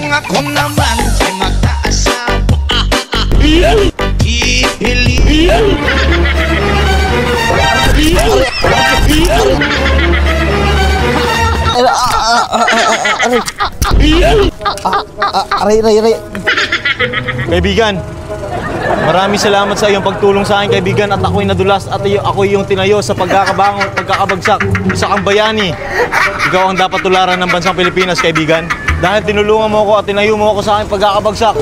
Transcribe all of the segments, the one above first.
Kung ako naman ay mag-aasawa, hihiling. Aray. Kaibigan, maraming salamat sa iyong pagtulong sa akin, kaibigan, at ako'y nadulas at ako'y iyong tinayo sa pagkakabangon, pagkakabagsak. Isa kang bayani. Ikaw ang dapat tularan ng bansang Pilipinas, kaibigan. Dahil tinulungan mo ako at tinayo mo ako sa aking pagkakabagsak.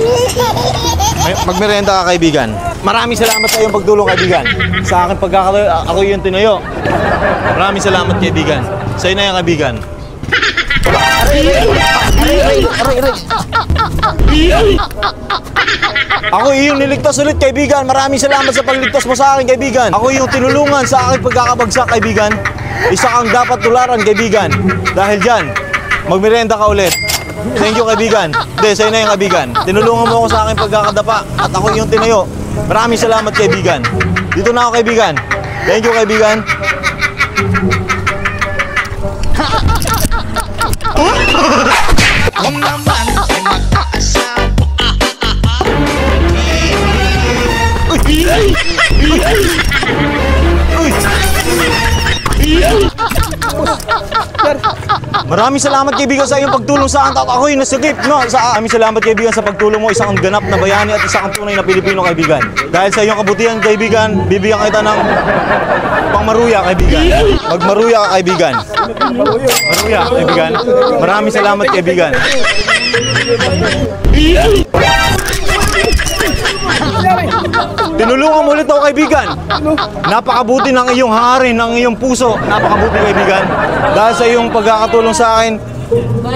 Magmerenda ka, kaibigan. Maraming salamat sa iyong pagtulong, kaibigan. Sa aking pagkakatayo, ako iyong tinayo. Maraming salamat, kaibigan. Sa'yo na yan, kaibigan. Ako iyong niligtas ulit, kaibigan. Maraming salamat sa pagligtas mo sa akin, kaibigan. Ako iyong tinulungan sa aking pagkakabagsak, kaibigan. Isa kang dapat tularan, kaibigan. Dahil dyan, magmerenda ka ulit. Thank you, kaibigan. Hindi, sa'yo na yung kaibigan. Tinulungan mo ako sa aking pagkakadapa at ako iyong tinayo. Maraming salamat, kaibigan. Dito na ako, kaibigan. Thank you, kaibigan. Kung naman ay mag-aasawa, Maraming salamat, kaibigan, sa iyong pagtulong sa akin. Ako'y nasagip, no? Maraming salamat, kaibigan, sa pagtulong mo. Isang ganap na bayani at isang tunay na Pilipino, kaibigan. Dahil sa iyong kabutihan, kaibigan, bibigyan kita ng pangmaruya, kaibigan. Magmaruya ka, kaibigan. Maruya, kaibigan. Maraming salamat, kaibigan. Tinulungan mo ulit ako, kaibigan. Napakabuti ng iyong hangarin, ng iyong puso. Napakabuti, kaibigan. Dahil sa iyong pagkakatulong sa akin,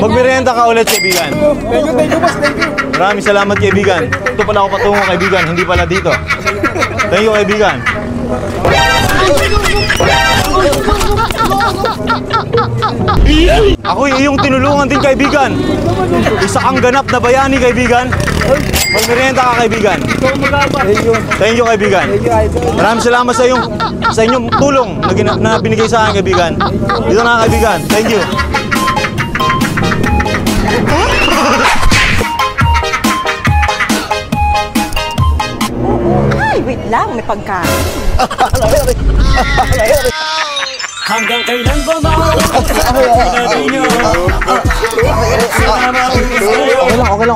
magmerienda ka ulit, kaibigan. Thank you, boss. Thank you. Maraming salamat, kaibigan. Ito pala ako patungo, kaibigan. Hindi pala dito. Thank you, kaibigan. Ako iyong tinulungan din, kaibigan. Isa kang ganap na bayani, kaibigan. Magmerienda ka, kaibigan. Thank you, kaibigan. Maraming salamat sa inyong tulong na binigay sa akin, kaibigan. Dito na, kaibigan. Thank you. Ay, wait lang, may pagkain. Hanggang kailan ba Okay lang.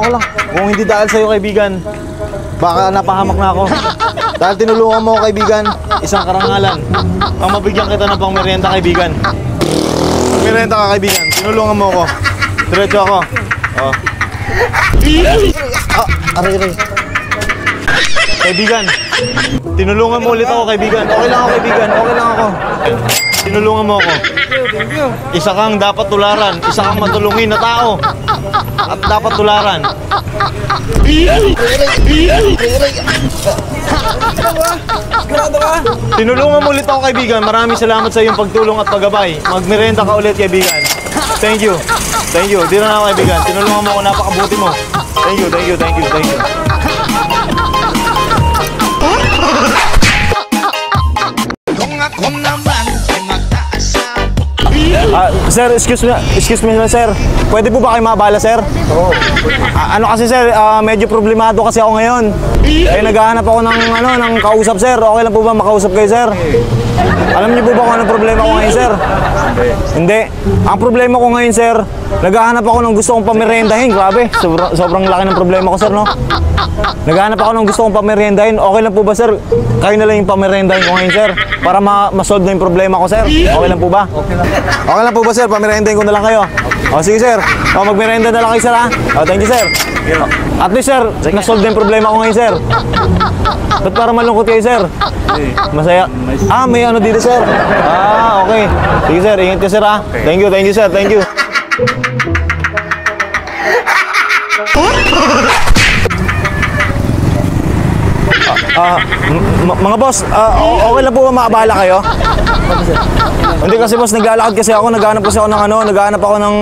Kung hindi dahil sa'yo, kaibigan, baka napahamak na ako. Dahil tinulungan mo ako, kaibigan, isang karangalan. Ang mabigyan kita ng pangmerienda, kaibigan. Pangmerienda ka, kaibigan. Tinulungan mo ako. Diretso ako. Oh. Aray. Kaibigan, tinulungan mo ulit ako, kaibigan. Okay lang ako, kaibigan. Okay lang ako. Tinulungan mo ako. Isa kang dapat tularan. Isa kang matulungin na tao. At dapat tularan. Tinulungan mo ulit ako, kaibigan. Maraming salamat sa iyong pagtulong at paggabay. Magmerenda ka ulit, kaibigan. Thank you. Thank you. Dito na ako, kaibigan. Tinulungan mo ako. Napakabuti mo. Thank you. kung ako naman ay mag-aasawa, Sir, excuse me na, sir. Pwede po ba kayo mabala, sir? Oo. Ano kasi, sir, medyo problemado kasi ako ngayon. Naghahanap ako ng kausap, sir. Okay lang po ba makausap kayo, sir? Alam niyo po ba kung anong problema ko ngayon, sir? Hindi. Ang problema ko ngayon, sir, naghahanap ako ng gusto kong pameriendahin. Grabe, sobrang laki ng problema ko, sir, no? Naghahanap ako ng gusto kong pameriendahin. Okay lang po ba, sir? Kayo na lang yung pameriendahin ko ngayon, sir. Para ma-solve na yung problema ko, sir. Okay lang po ba? Okay lang po ba, sir? Pameriendahin ko na lang kayo. O, sige, sir. O, magmerienda na lang kayo, sir, ha? O, thank you, sir. At least, sir, na-solve na yung problema ko ngayon, sir. Ba't para malungkot kayo, sir? Masaya. May ano dito, sir. Okay. Sige, sir. Ingat ka, sir, ha? Thank you, sir. Thank you. Mga boss, okay lang po ba maabala kayo? Hindi kasi, boss, naglalakad kasi ako, naghahanap ako ng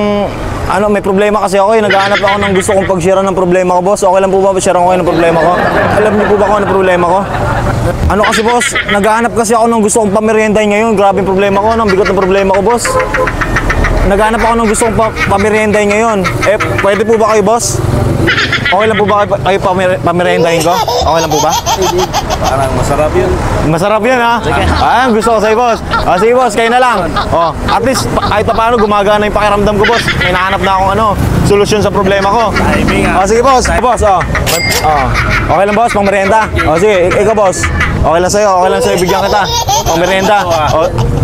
may problema kasi ako, naghahanap ako ng gusto kong pag-share ng problema ko, boss. Okay lang po ba share ko kayo ng problema ko? Alam niyo po ba kung ano problema ko? Ano kasi, boss, naghahanap kasi ako ng gusto kong pameriendahin ngayon. Grabe yung problema ko, ang bigot ng problema ko, boss. Naghahanap ako ng gusto kong pameriendahin ngayon. Pwede po ba kayo, boss? Okay lang po ba kayo pamirendahin ko? Okay lang po ba? Parang masarap yun. Masarap yan ha? Ayan, gusto ko sa'yo boss. Sige boss, kayo na lang. At least kahit pa paano gumagana yung pakiramdam ko boss. May nahanap na akong solusyon sa problema ko. Sige boss. Okay lang boss, pang merienda. Sige, ikaw boss. Okay lang sa'yo, bigyan kita. Pang merienda.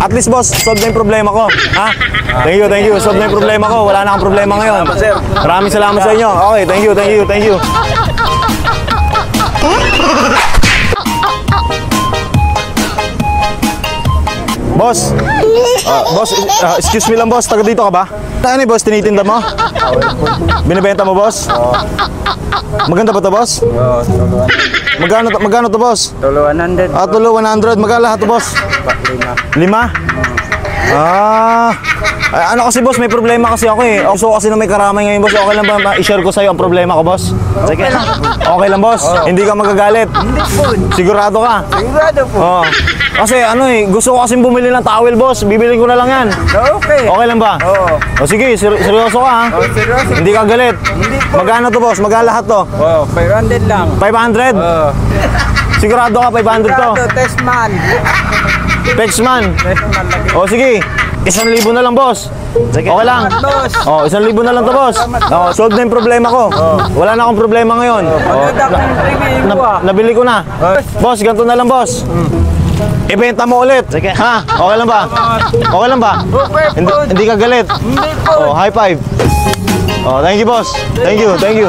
At least boss, solve na yung problema ko. Ha? Thank you. Solve na yung problema ko. Wala na akong problema ngayon. Maraming salamat sa inyo. Okay, thank you. Boss, excuse me lang boss, taga dito ka ba? Ano boss, tinitinda mo? Binibenta mo boss? Maganda ba to boss? Magkano to boss? Tulo 100. Tulo 100, magkano lahat to boss? 5? Ano kasi boss, may problema kasi ako eh. Gusto ko kasi na may karamay ngayon boss. Okay lang ba i-share ko sa'yo ang problema ko boss? Okay lang. Okay lang boss? Hindi ka magagalit? Hindi po. Sigurado ka? Sigurado po. Kasi gusto ko kasi bumili ng towel boss. Bibili ko na lang yan. Okay. Okay lang ba? Oo. Sige, seryoso ka ha? Seryoso. Hindi ka galit? Hindi po. Magkano to boss? Magkano lahat to? 500 lang. 500? Sigurado ka 500 to? Sigurado, test man. Pexman? Lagi. Sige. 1,000 na lang boss. Okay lang. 1,000 na lang to boss. Solve na yung problema ko. Wala na akong problema ngayon. Nabili ko na. Boss, ganito na lang boss. Ibenta mo ulit. Ha? Okay lang ba? Okay lang ba? Hindi ka galit. Hindi po. High five. Thank you boss. Thank you.